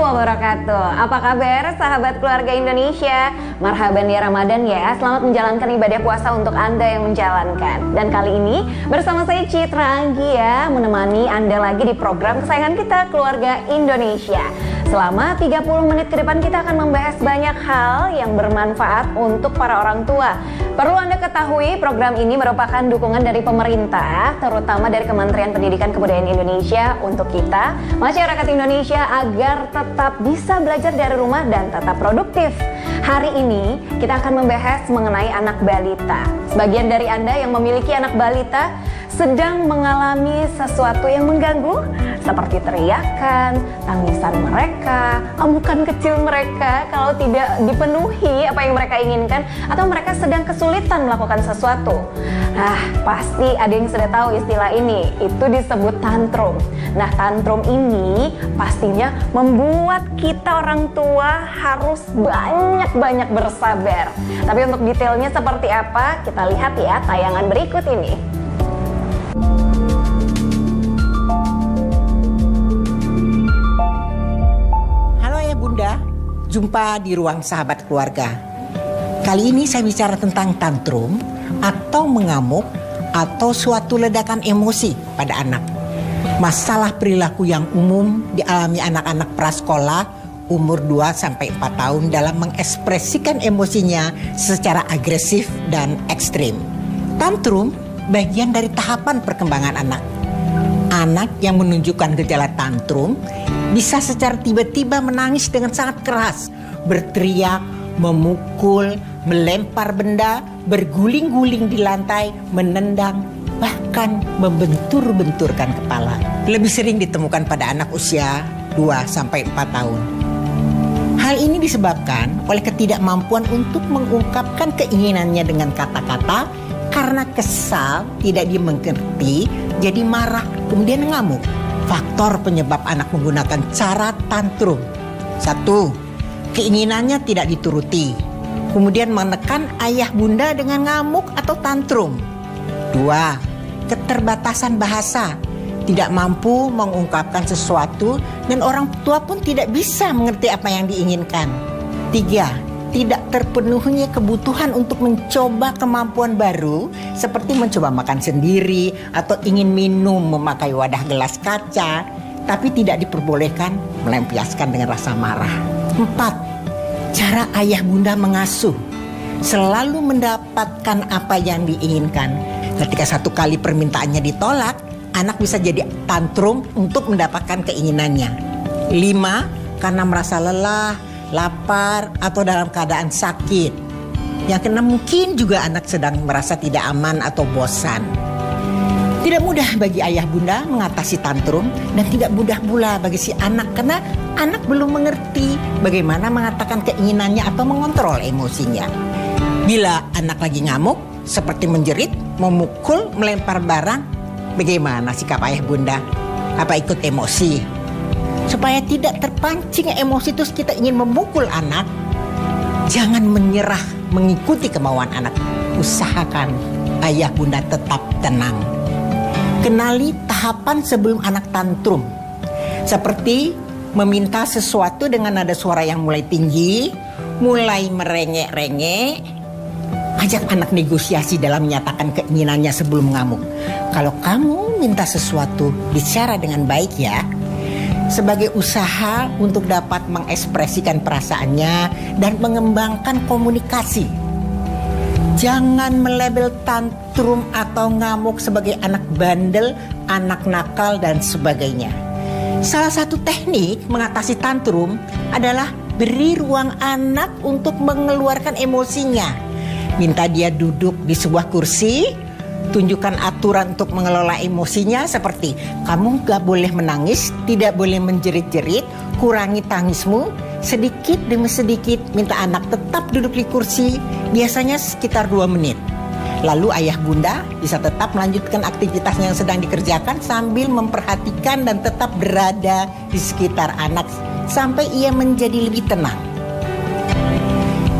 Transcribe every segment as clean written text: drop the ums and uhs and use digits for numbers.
wabarakatuh. Apa kabar sahabat keluarga Indonesia? Marhaban ya Ramadan ya. Selamat menjalankan ibadah puasa untuk Anda yang menjalankan. Dan kali ini bersama saya Citra Anggia menemani Anda lagi di program kesayangan kita Keluarga Indonesia. Selama 30 menit ke depan kita akan membahas banyak hal yang bermanfaat untuk para orang tua. Perlu Anda ketahui program ini merupakan dukungan dari pemerintah, terutama dari Kementerian Pendidikan Kebudayaan Indonesia untuk kita, masyarakat Indonesia agar tetap bisa belajar dari rumah dan tetap produktif. Hari ini kita akan membahas mengenai anak balita. Sebagian dari Anda yang memiliki anak balita sedang mengalami sesuatu yang mengganggu, seperti teriakan, tangisan mereka, amukan kecil mereka kalau tidak dipenuhi apa yang mereka inginkan, atau mereka sedang kesulitan melakukan sesuatu. Pasti ada yang sudah tahu istilah ini, itu disebut tantrum. Nah, tantrum ini pastinya membuat kita orang tua harus banyak-banyak bersabar. Tapi untuk detailnya seperti apa, kita lihat ya tayangan berikut ini. Bunda, jumpa di ruang sahabat keluarga. Kali ini saya bicara tentang tantrum atau mengamuk atau suatu ledakan emosi pada anak. Masalah perilaku yang umum dialami anak-anak prasekolah umur 2-4 tahun dalam mengekspresikan emosinya secara agresif dan ekstrim. Tantrum bagian dari tahapan perkembangan anak. Anak yang menunjukkan gejala tantrum bisa secara tiba-tiba menangis dengan sangat keras, berteriak, memukul, melempar benda, berguling-guling di lantai, menendang, bahkan membentur-benturkan kepala. Lebih sering ditemukan pada anak usia 2-4 tahun. Hal ini disebabkan oleh ketidakmampuan untuk mengungkapkan keinginannya dengan kata-kata karena kesal, tidak dimengerti, jadi marah, kemudian mengamuk. Faktor penyebab anak menggunakan cara tantrum: 1. Keinginannya tidak dituruti, kemudian menekan ayah bunda dengan ngamuk atau tantrum. 2. Keterbatasan bahasa, tidak mampu mengungkapkan sesuatu dan orang tua pun tidak bisa mengerti apa yang diinginkan. 3. Tidak terpenuhinya kebutuhan untuk mencoba kemampuan baru seperti mencoba makan sendiri atau ingin minum memakai wadah gelas kaca, tapi tidak diperbolehkan melampiaskan dengan rasa marah. 4. Cara ayah bunda mengasuh, selalu mendapatkan apa yang diinginkan. Ketika satu kali permintaannya ditolak, anak bisa jadi tantrum untuk mendapatkan keinginannya. 5. Karena merasa lelah, lapar, atau dalam keadaan sakit. Yang keenam, mungkin juga anak sedang merasa tidak aman atau bosan. Tidak mudah bagi ayah bunda mengatasi tantrum dan tidak mudah pula bagi si anak karena anak belum mengerti bagaimana mengatakan keinginannya atau mengontrol emosinya. Bila anak lagi ngamuk, seperti menjerit, memukul, melempar barang, bagaimana sikap ayah bunda? Apa ikut emosi? Supaya tidak terpancing emosi terus kita ingin memukul anak, jangan menyerah mengikuti kemauan anak. Usahakan ayah bunda tetap tenang. Kenali tahapan sebelum anak tantrum, seperti meminta sesuatu dengan nada suara yang mulai tinggi, mulai merengek-rengek. Ajak anak negosiasi dalam menyatakan keinginannya sebelum mengamuk. Kalau kamu minta sesuatu, bicara dengan baik ya. Sebagai usaha untuk dapat mengekspresikan perasaannya dan mengembangkan komunikasi. Jangan melabel tantrum atau ngamuk sebagai anak bandel, anak nakal, dan sebagainya. Salah satu teknik mengatasi tantrum adalah beri ruang anak untuk mengeluarkan emosinya. Minta dia duduk di sebuah kursi. Tunjukkan aturan untuk mengelola emosinya seperti kamu gak boleh menangis, tidak boleh menjerit-jerit, kurangi tangismu, sedikit demi sedikit minta anak tetap duduk di kursi, biasanya sekitar 2 menit. Lalu ayah bunda bisa tetap melanjutkan aktivitasnya yang sedang dikerjakan sambil memperhatikan dan tetap berada di sekitar anak sampai ia menjadi lebih tenang.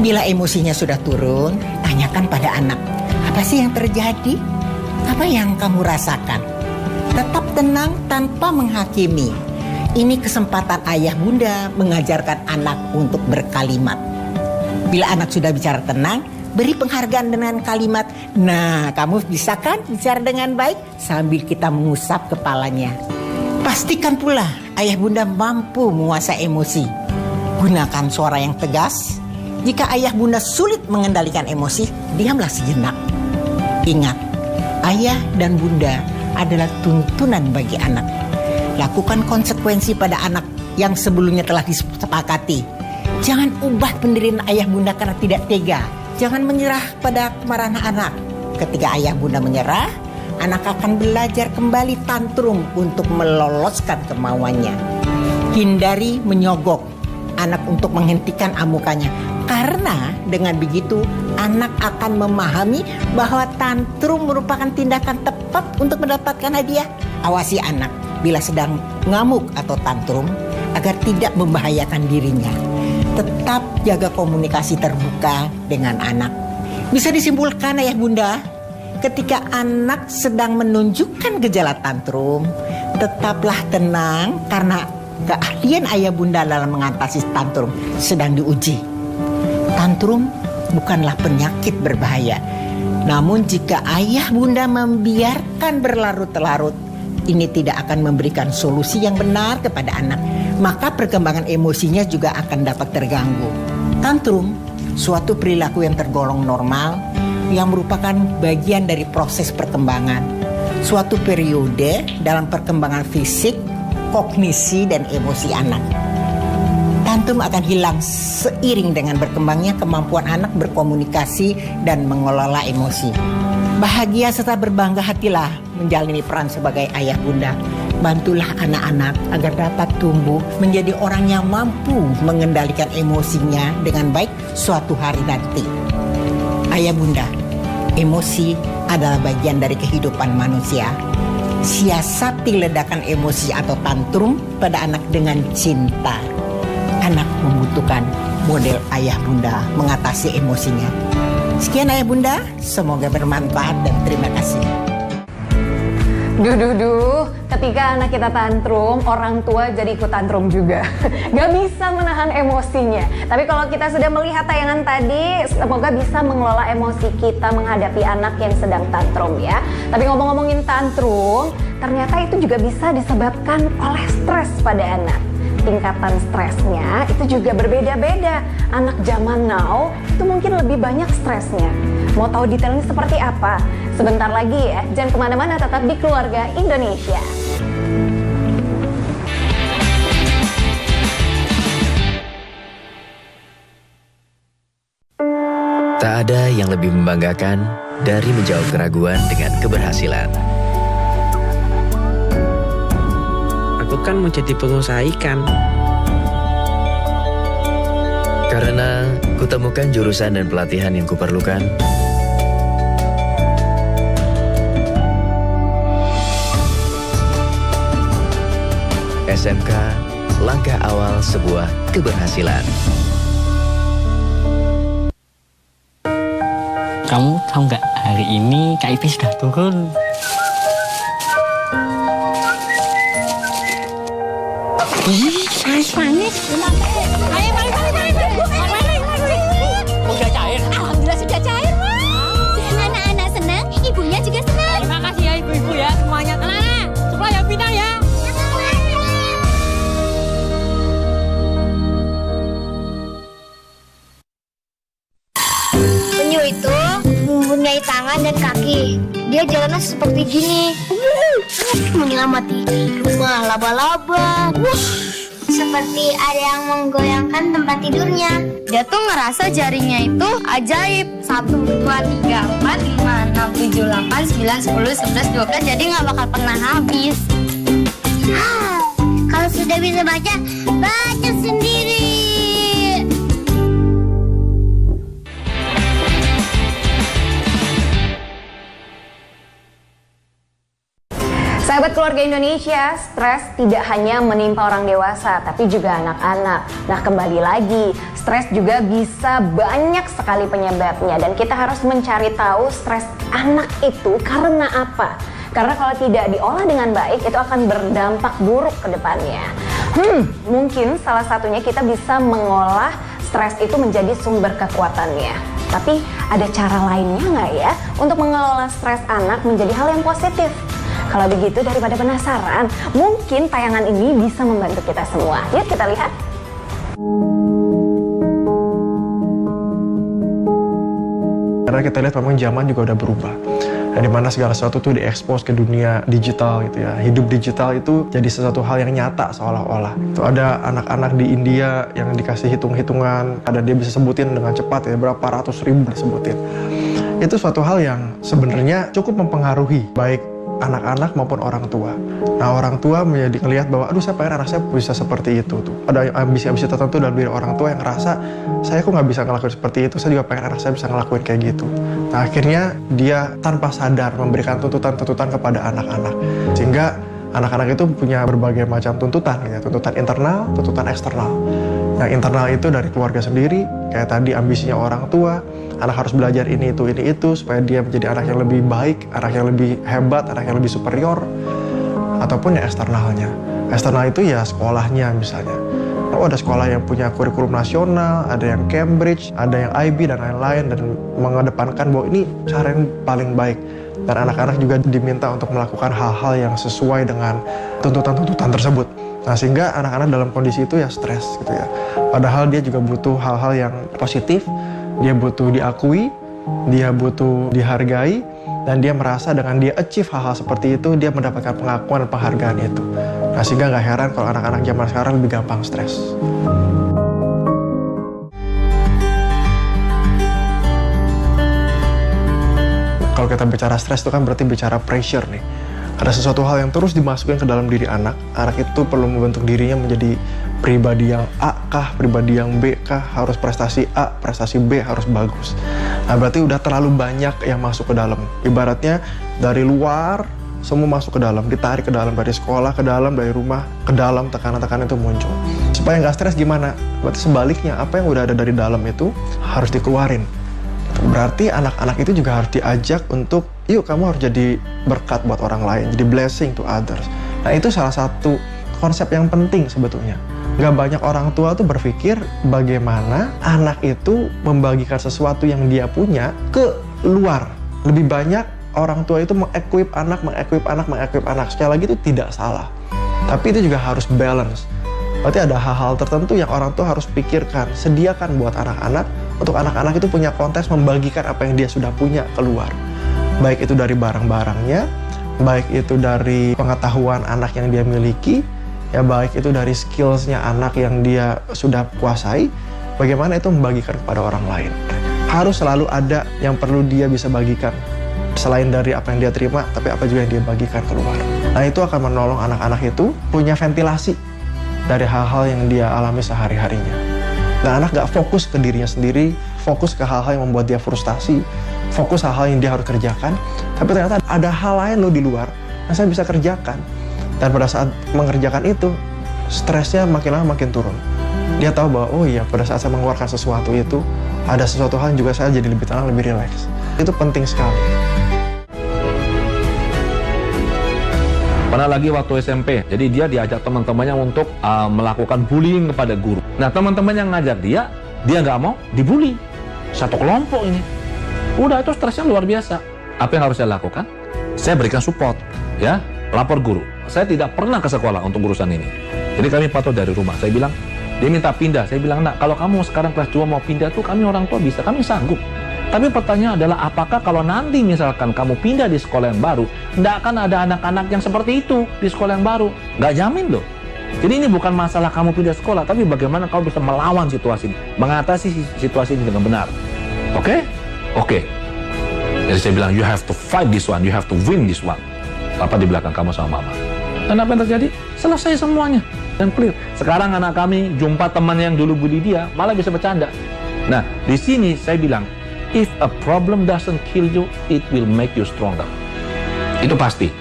Bila emosinya sudah turun, tanyakan pada anak, apa sih yang terjadi? Apa yang kamu rasakan? Tetap tenang tanpa menghakimi. Ini kesempatan ayah bunda mengajarkan anak untuk berkalimat. Bila anak sudah bicara tenang, beri penghargaan dengan kalimat, "Nah, kamu bisa kan bicara dengan baik?" sambil kita mengusap kepalanya. Pastikan pula ayah bunda mampu menguasai emosi. Gunakan suara yang tegas. Jika ayah bunda sulit mengendalikan emosi, diamlah sejenak. Ingat, ayah dan bunda adalah tuntunan bagi anak. Lakukan konsekuensi pada anak yang sebelumnya telah disepakati. Jangan ubah pendirian ayah bunda karena tidak tega. Jangan menyerah pada kemarahan anak. Ketika ayah bunda menyerah, anak akan belajar kembali tantrum untuk meloloskan kemauannya. Hindari menyogok anak untuk menghentikan amukannya. Karena dengan begitu, anak akan memahami bahwa tantrum merupakan tindakan tepat untuk mendapatkan hadiah. Awasi anak bila sedang ngamuk atau tantrum agar tidak membahayakan dirinya. Tetap jaga komunikasi terbuka dengan anak. Bisa disimpulkan ayah bunda, ketika anak sedang menunjukkan gejala tantrum, tetaplah tenang karena keahlian ayah bunda dalam mengatasi tantrum sedang diuji. Tantrum bukanlah penyakit berbahaya. Namun jika ayah bunda membiarkan berlarut-larut, ini tidak akan memberikan solusi yang benar kepada anak. Maka perkembangan emosinya juga akan dapat terganggu. Tantrum, suatu perilaku yang tergolong normal, yang merupakan bagian dari proses perkembangan. Suatu periode dalam perkembangan fisik, kognisi, dan emosi anak. Tantrum akan hilang seiring dengan berkembangnya kemampuan anak berkomunikasi dan mengelola emosi. Bahagia serta berbangga hatilah menjalani peran sebagai ayah bunda. Bantulah anak-anak agar dapat tumbuh menjadi orang yang mampu mengendalikan emosinya dengan baik suatu hari nanti. Ayah bunda, emosi adalah bagian dari kehidupan manusia. Siasati ledakan emosi atau tantrum pada anak dengan cinta. Anak membutuhkan model ayah bunda mengatasi emosinya. Sekian ayah bunda, semoga bermanfaat dan terima kasih. Ketika anak kita tantrum, orang tua jadi ikut tantrum juga. Gak bisa menahan emosinya. Tapi kalau kita sudah melihat tayangan tadi, semoga bisa mengelola emosi kita menghadapi anak yang sedang tantrum ya. Tapi ngomong-ngomongin tantrum, ternyata itu juga bisa disebabkan oleh stres pada anak. Tingkatan stresnya itu juga berbeda-beda. Anak zaman now itu mungkin lebih banyak stresnya. Mau tahu detailnya seperti apa? Sebentar lagi ya, jangan kemana-mana, tetap di Keluarga Indonesia. Tak ada yang lebih membanggakan dari menjawab keraguan dengan keberhasilan. Aku kan mau jadi pengusaha ikan. Karena kutemukan jurusan dan pelatihan yang kuperlukan. SMK, langkah awal sebuah keberhasilan. Kamu tahu nggak, hari ini KIP sudah turun. Manis. Ayo, mari. Udah cair. Alhamdulillah sudah cair, Mas. Anak-anak senang, ibunya juga senang. Terima kasih ya ibu-ibu ya semuanya. Anak-anak, sekolah yang pintar ya. Penyu itu mempunyai tangan dan kaki. Dia jalannya seperti gini. Menyelamati rumah laba-laba. Seperti ada yang menggoyangkan tempat tidurnya. Dia tuh ngerasa jarinya itu ajaib. 1, 2, 3, 4, 5, 6, 7, 8, 9, 10, 11, 12. Jadi gak bakal pernah habis. Kalau sudah bisa baca, baca sendiri. Sahabat Keluarga Indonesia, stres tidak hanya menimpa orang dewasa, tapi juga anak-anak. Nah, kembali lagi, stres juga bisa banyak sekali penyebabnya. Dan kita harus mencari tahu stres anak itu karena apa. Karena kalau tidak diolah dengan baik, itu akan berdampak buruk ke depannya. Mungkin salah satunya kita bisa mengolah stres itu menjadi sumber kekuatannya. Tapi ada cara lainnya nggak ya untuk mengelola stres anak menjadi hal yang positif? Kalau begitu, daripada penasaran, mungkin tayangan ini bisa membantu kita semua. Yuk kita lihat. Karena kita lihat memang zaman juga udah berubah. Nah, di mana segala sesuatu tuh diekspos ke dunia digital gitu ya. Hidup digital itu jadi sesuatu hal yang nyata seolah-olah. Itu ada anak-anak di India yang dikasih hitung-hitungan, ada dia bisa sebutin dengan cepat ya, berapa ratus ribu disebutin. Itu suatu hal yang sebenarnya cukup mempengaruhi baik anak-anak maupun orang tua. Nah, orang tua menjadi ngelihat bahwa aduh saya pengen anak saya bisa seperti itu tuh. Ada ambisi-ambisi tertentu dalam diri orang tua yang ngerasa saya kok nggak bisa ngelakuin seperti itu, saya juga pengen anak saya bisa ngelakuin kayak gitu. Nah, akhirnya dia tanpa sadar memberikan tuntutan-tuntutan kepada anak-anak. Sehingga anak-anak itu punya berbagai macam tuntutan gitu ya. Tuntutan internal, tuntutan eksternal. Yang internal itu dari keluarga sendiri, kayak tadi ambisinya orang tua, anak harus belajar ini itu supaya dia menjadi anak yang lebih baik, anak yang lebih hebat, anak yang lebih superior, ataupun yang eksternalnya. Eksternal itu ya sekolahnya misalnya. Oh, ada sekolah yang punya kurikulum nasional, ada yang Cambridge, ada yang IB dan lain-lain, dan mengedepankan bahwa ini cara yang paling baik. Dan anak-anak juga diminta untuk melakukan hal-hal yang sesuai dengan tuntutan-tuntutan tersebut. Nah, sehingga anak-anak dalam kondisi itu ya stres gitu ya. Padahal dia juga butuh hal-hal yang positif, dia butuh diakui, dia butuh dihargai, dan dia merasa dengan dia achieve hal-hal seperti itu, dia mendapatkan pengakuan dan penghargaan itu. Nah, sehingga nggak heran kalau anak-anak zaman sekarang lebih gampang stres. Kalau kita bicara stres itu kan berarti bicara pressure nih. Ada sesuatu hal yang terus dimasukkan ke dalam diri anak. Anak itu perlu membentuk dirinya menjadi pribadi yang A kah, pribadi yang B kah, harus prestasi A, prestasi B harus bagus. Nah, berarti udah terlalu banyak yang masuk ke dalam. Ibaratnya dari luar semua masuk ke dalam, ditarik ke dalam, dari sekolah ke dalam, dari rumah ke dalam, tekanan-tekanan itu muncul. Supaya nggak stres gimana? Berarti sebaliknya, apa yang udah ada dari dalam itu harus dikeluarin. Berarti anak-anak itu juga harus diajak untuk, yuk kamu harus jadi berkat buat orang lain, jadi blessing to others. Nah, itu salah satu konsep yang penting sebetulnya. Nggak banyak orang tua tuh berpikir bagaimana anak itu membagikan sesuatu yang dia punya ke luar. Lebih banyak orang tua itu mengequip anak. Sekali lagi itu tidak salah. Tapi itu juga harus balance. Berarti ada hal-hal tertentu yang orang tua harus pikirkan, sediakan buat anak-anak, untuk anak-anak itu punya kontes membagikan apa yang dia sudah punya keluar. Baik itu dari barang-barangnya, baik itu dari pengetahuan anak yang dia miliki, ya baik itu dari skillsnya anak yang dia sudah kuasai, bagaimana itu membagikan kepada orang lain. Harus selalu ada yang perlu dia bisa bagikan. Selain dari apa yang dia terima, tapi apa juga yang dia bagikan keluar. Nah, itu akan menolong anak-anak itu punya ventilasi dari hal-hal yang dia alami sehari-harinya. Dan anak gak fokus ke dirinya sendiri, fokus ke hal-hal yang membuat dia frustasi, fokus hal-hal yang dia harus kerjakan, tapi ternyata ada hal lain loh di luar yang saya bisa kerjakan. Dan pada saat mengerjakan itu, stresnya makin lama makin turun. Dia tahu bahwa, oh iya, pada saat saya mengeluarkan sesuatu itu, ada sesuatu hal yang juga saya jadi lebih tenang, lebih rileks. Itu penting sekali. Pernah lagi waktu SMP, jadi dia diajak teman-temannya untuk melakukan bullying kepada guru. Nah, teman-teman yang ngajak dia nggak mau dibully. Satu kelompok ini. Udah, itu stresnya luar biasa. Apa yang harus saya lakukan? Saya berikan support, ya, lapor guru. Saya tidak pernah ke sekolah untuk urusan ini. Jadi kami patuh dari rumah. Saya bilang, dia minta pindah. Saya bilang, nak, kalau kamu sekarang kelas 2 mau pindah tuh kami orang tua bisa, kami sanggup. Tapi pertanyaan adalah, apakah kalau nanti misalkan kamu pindah di sekolah yang baru, tidak akan ada anak-anak yang seperti itu di sekolah yang baru? Nggak jamin loh. Jadi ini bukan masalah kamu pindah sekolah, tapi bagaimana kamu bisa melawan situasi ini, mengatasi situasi ini dengan benar. Oke? Oke. Jadi saya bilang, you have to fight this one, you have to win this one. Papa di belakang kamu sama mama. Dan apa yang terjadi? Selesai semuanya. Dan clear. Sekarang anak kami jumpa teman yang dulu bully dia, malah bisa bercanda. Nah, di sini saya bilang, if a problem doesn't kill you, it will make you stronger. Itu pasti.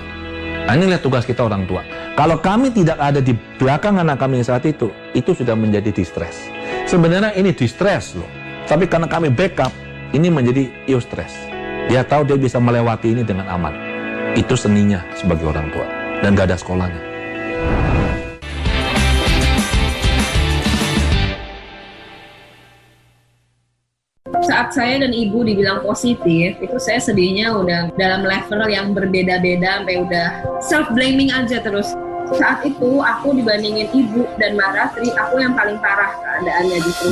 Nah, ini lihat tugas kita orang tua. Kalau kami tidak ada di belakang anak kami saat itu sudah menjadi distress. Sebenarnya ini distress loh. Tapi karena kami backup, ini menjadi eustress. Dia tahu dia bisa melewati ini dengan aman. Itu seninya sebagai orang tua. Dan gak ada sekolahnya. Saat saya dan ibu dibilang positif, itu saya sedihnya udah dalam level yang berbeda-beda, sampai udah self-blaming aja terus. Saat itu aku dibandingin ibu dan Mbak Ratri, aku yang paling parah keadaannya justru.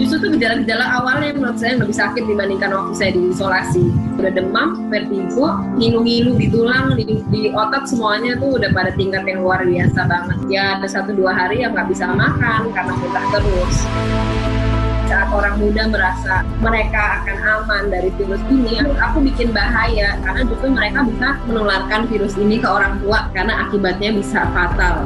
Justru tuh gejala-gejala awalnya menurut saya lebih sakit dibandingkan waktu saya diisolasi. Udah demam, vertigo, ngilu-ngilu di tulang, di otot, semuanya tuh udah pada tingkat yang luar biasa banget. Ya ada 1-2 hari yang nggak bisa makan karena muntah terus. Saat orang muda merasa mereka akan aman dari virus ini, aku bikin bahaya karena justru mereka bisa menularkan virus ini ke orang tua karena akibatnya bisa fatal.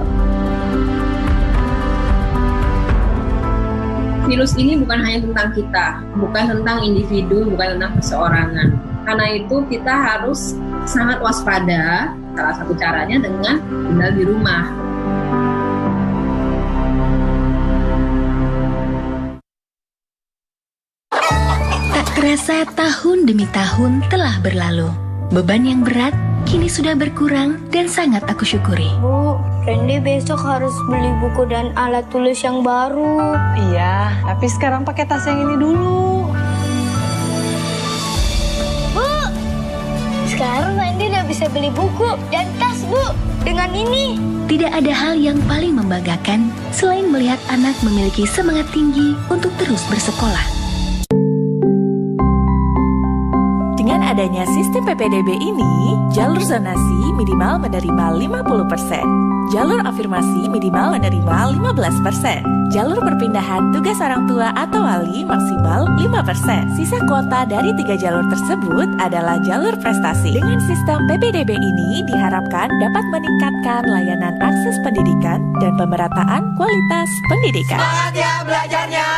Virus ini bukan hanya tentang kita, bukan tentang individu, bukan tentang perseorangan. Karena itu kita harus sangat waspada, salah satu caranya dengan tinggal di rumah. Terasa tahun demi tahun telah berlalu. Beban yang berat kini sudah berkurang dan sangat aku syukuri. Bu, Randy besok harus beli buku dan alat tulis yang baru. Iya, tapi sekarang pakai tas yang ini dulu. Bu, sekarang Randy udah bisa beli buku dan tas, Bu. Dengan ini. Tidak ada hal yang paling membanggakan selain melihat anak memiliki semangat tinggi untuk terus bersekolah. Dengan adanya sistem PPDB ini, jalur zonasi minimal menerima 50%, jalur afirmasi minimal menerima 15%, jalur perpindahan tugas orang tua atau wali maksimal 5%. Sisa kuota dari 3 jalur tersebut adalah jalur prestasi. Dengan sistem PPDB ini diharapkan dapat meningkatkan layanan akses pendidikan dan pemerataan kualitas pendidikan. Semangat ya belajarnya!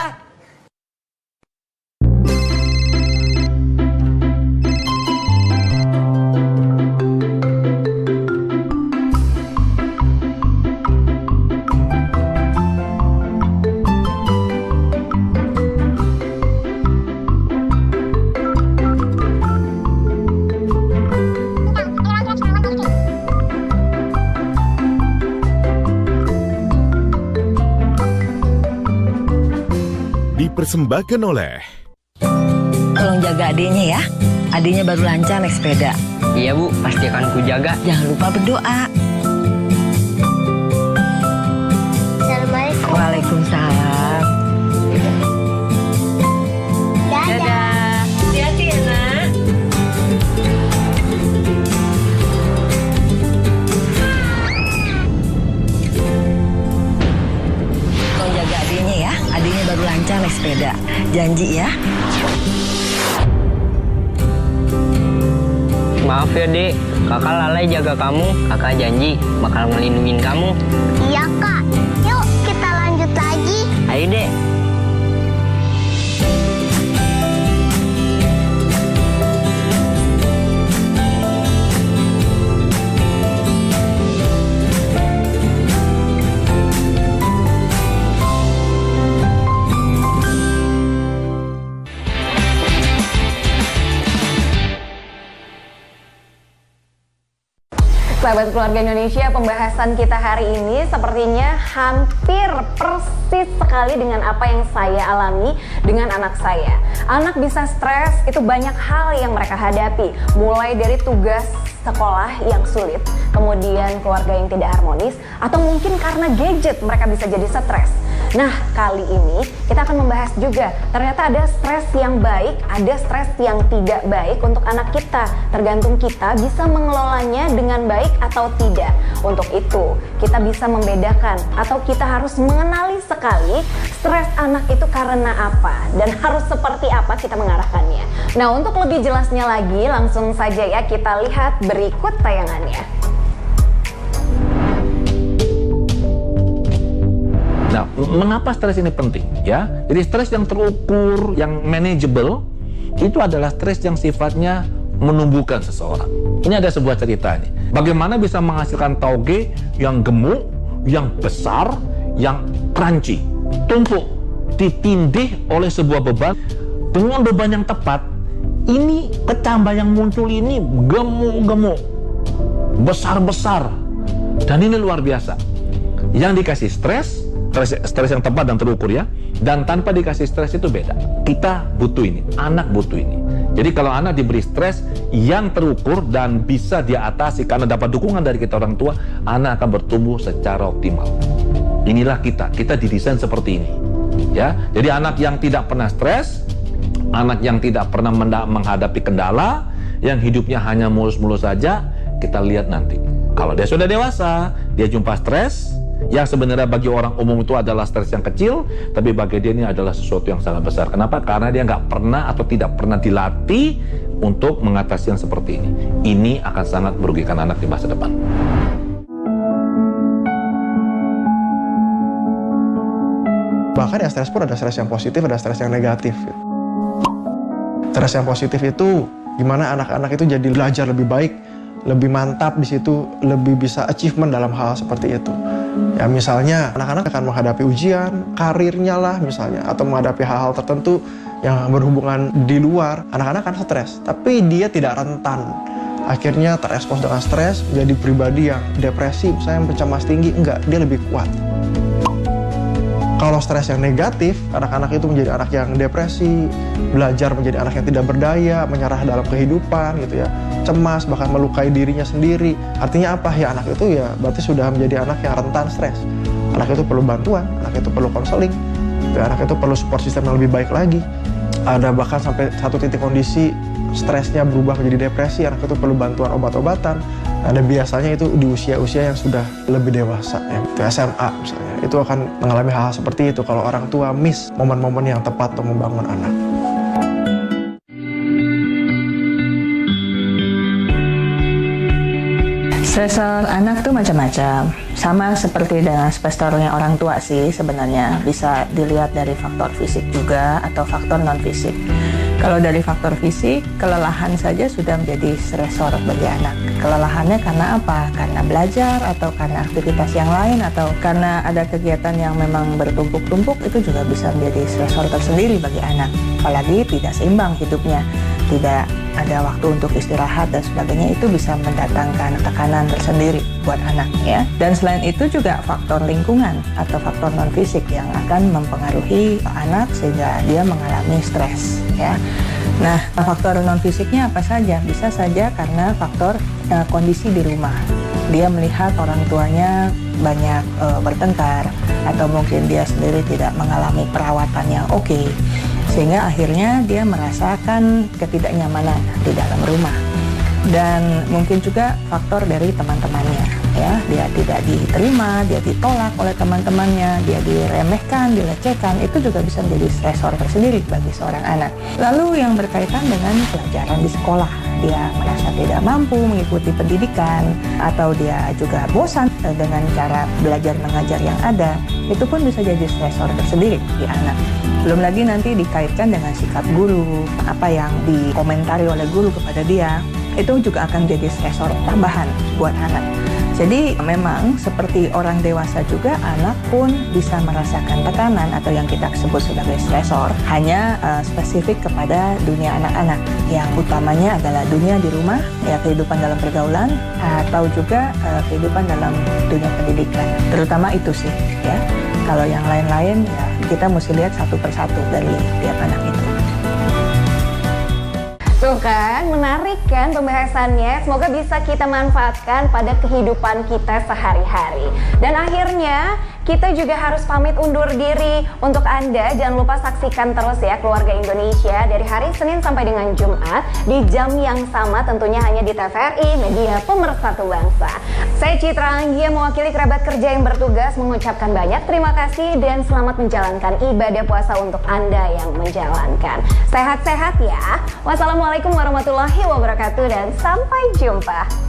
Dipersembahkan oleh Tolong jaga adiknya ya. Adiknya baru lancar naik sepeda. Iya Bu, pasti akan ku jaga. Jangan lupa berdoa. Assalamualaikum. Waalaikumsalam. Dadah. Hati-hati ya, Nak. Tolong jaga adiknya ya. Adiknya baru lancar naik sepeda. Janji ya. Maaf ya Dek, kakak lalai jaga kamu. Kakak janji bakal ngelindungin kamu. Iya, Kak. Yuk, kita lanjut lagi. Ayo Dek. Sahabat Keluarga Indonesia, pembahasan kita hari ini sepertinya hampir persis sekali dengan apa yang saya alami dengan anak saya. Anak bisa stres, itu banyak hal yang mereka hadapi, mulai dari tugas sekolah yang sulit, kemudian keluarga yang tidak harmonis, atau mungkin karena gadget mereka bisa jadi stres. Nah, kali ini kita akan membahas juga, ternyata ada stres yang baik, ada stres yang tidak baik untuk anak kita. Tergantung kita bisa mengelolanya dengan baik atau tidak. Untuk itu, kita bisa membedakan atau kita harus mengenali sekali stres anak itu karena apa dan harus seperti apa kita mengarahkannya. Nah, untuk lebih jelasnya lagi, langsung saja ya kita lihat berikut tayangannya. Nah, mengapa stres ini penting? Ya, jadi stres yang terukur, yang manageable, itu adalah stres yang sifatnya menumbuhkan seseorang. Ini ada sebuah cerita nih. Bagaimana bisa menghasilkan tauge yang gemuk, yang besar, yang crunchy, tumpuk, ditindih oleh sebuah beban. Dengan beban yang tepat, ini kecambah yang muncul ini gemuk-gemuk, besar-besar, dan ini luar biasa. Yang dikasih stres Stres yang tepat dan terukur ya. Dan tanpa dikasih stres itu beda. Kita butuh ini, anak butuh ini. Jadi kalau anak diberi stres yang terukur dan bisa dia atasi karena dapat dukungan dari kita orang tua, anak akan bertumbuh secara optimal. Inilah kita didesain seperti ini. Ya, jadi anak yang tidak pernah stres, anak yang tidak pernah menghadapi kendala, yang hidupnya hanya mulus-mulus saja, kita lihat nanti. Kalau dia sudah dewasa, dia jumpa stres, yang sebenarnya bagi orang umum itu adalah stres yang kecil, tapi bagi dia ini adalah sesuatu yang sangat besar. Kenapa? Karena dia nggak pernah atau tidak pernah dilatih untuk mengatasi yang seperti ini. Ini akan sangat merugikan anak di masa depan. Bahkan ya stres pun ada stres yang positif, ada stres yang negatif. Stres yang positif itu gimana anak-anak itu jadi belajar lebih baik, lebih mantap di situ, lebih bisa achievement dalam hal seperti itu. Ya misalnya anak-anak akan menghadapi ujian, karirnya lah misalnya, atau menghadapi hal-hal tertentu yang berhubungan di luar, anak-anak akan stres, tapi dia tidak rentan. Akhirnya terekspos dengan stres, jadi pribadi yang depresi, misalnya pencemas tinggi, enggak, dia lebih kuat. Kalau stres yang negatif, anak-anak itu menjadi anak yang depresi, belajar menjadi anak yang tidak berdaya, menyerah dalam kehidupan gitu ya, cemas, bahkan melukai dirinya sendiri. Artinya apa? Ya anak itu ya berarti sudah menjadi anak yang rentan stres. Anak itu perlu bantuan, anak itu perlu konseling, anak itu perlu support system yang lebih baik lagi. Ada bahkan sampai satu titik kondisi stresnya berubah menjadi depresi, anak itu perlu bantuan obat-obatan. Ada biasanya itu di usia-usia yang sudah lebih dewasa, ya, itu SMA misalnya, itu akan mengalami hal seperti itu kalau orang tua miss momen-momen yang tepat untuk membangun anak. Stresor anak tuh macam-macam, sama seperti dengan stressornya orang tua sih sebenarnya, bisa dilihat dari faktor fisik juga atau faktor non-fisik. Kalau dari faktor fisik, kelelahan saja sudah menjadi stresor bagi anak. Kelelahannya karena apa? Karena belajar, atau karena aktivitas yang lain, atau karena ada kegiatan yang memang bertumpuk-tumpuk, itu juga bisa menjadi stresor tersendiri bagi anak. Apalagi tidak seimbang hidupnya, tidak ada waktu untuk istirahat dan sebagainya, itu bisa mendatangkan tekanan tersendiri buat anak ya. Dan selain itu juga faktor lingkungan atau faktor non-fisik yang akan mempengaruhi anak sehingga dia mengalami stres ya. Nah, faktor non-fisiknya apa saja? Bisa saja karena faktor kondisi di rumah. Dia melihat orang tuanya banyak bertengkar, atau mungkin dia sendiri tidak mengalami perawatan yang oke, sehingga akhirnya dia merasakan ketidaknyamanan di dalam rumah. Dan mungkin juga faktor dari teman-temannya ya, dia tidak diterima, dia ditolak oleh teman-temannya, dia diremehkan, dilecehkan, itu juga bisa menjadi stresor tersendiri bagi seorang anak. Lalu yang berkaitan dengan pelajaran di sekolah, dia merasa tidak mampu mengikuti pendidikan, atau dia juga bosan dengan cara belajar mengajar yang ada, itu pun bisa jadi stresor tersendiri di anak. Belum lagi nanti dikaitkan dengan sikap guru, apa yang dikomentari oleh guru kepada dia, itu juga akan jadi stresor tambahan buat anak. Jadi memang seperti orang dewasa juga, anak pun bisa merasakan tekanan atau yang kita sebut sebagai stresor, hanya spesifik kepada dunia anak-anak, yang utamanya adalah dunia di rumah, ya kehidupan dalam pergaulan, atau juga kehidupan dalam dunia pendidikan. Terutama itu sih ya. Kalau yang lain-lain ya kita mesti lihat satu persatu dari tiap anak itu. Tuh kan, menarik kan pembahasannya. Semoga bisa kita manfaatkan pada kehidupan kita sehari-hari. Dan akhirnya kita juga harus pamit undur diri. Untuk Anda jangan lupa saksikan terus ya Keluarga Indonesia dari hari Senin sampai dengan Jumat di jam yang sama, tentunya hanya di TVRI, Media Pemersatu Bangsa. Saya Citra Anggia mewakili kerabat kerja yang bertugas mengucapkan banyak terima kasih dan selamat menjalankan ibadah puasa untuk Anda yang menjalankan. Sehat-sehat ya. Wassalamualaikum warahmatullahi wabarakatuh dan sampai jumpa.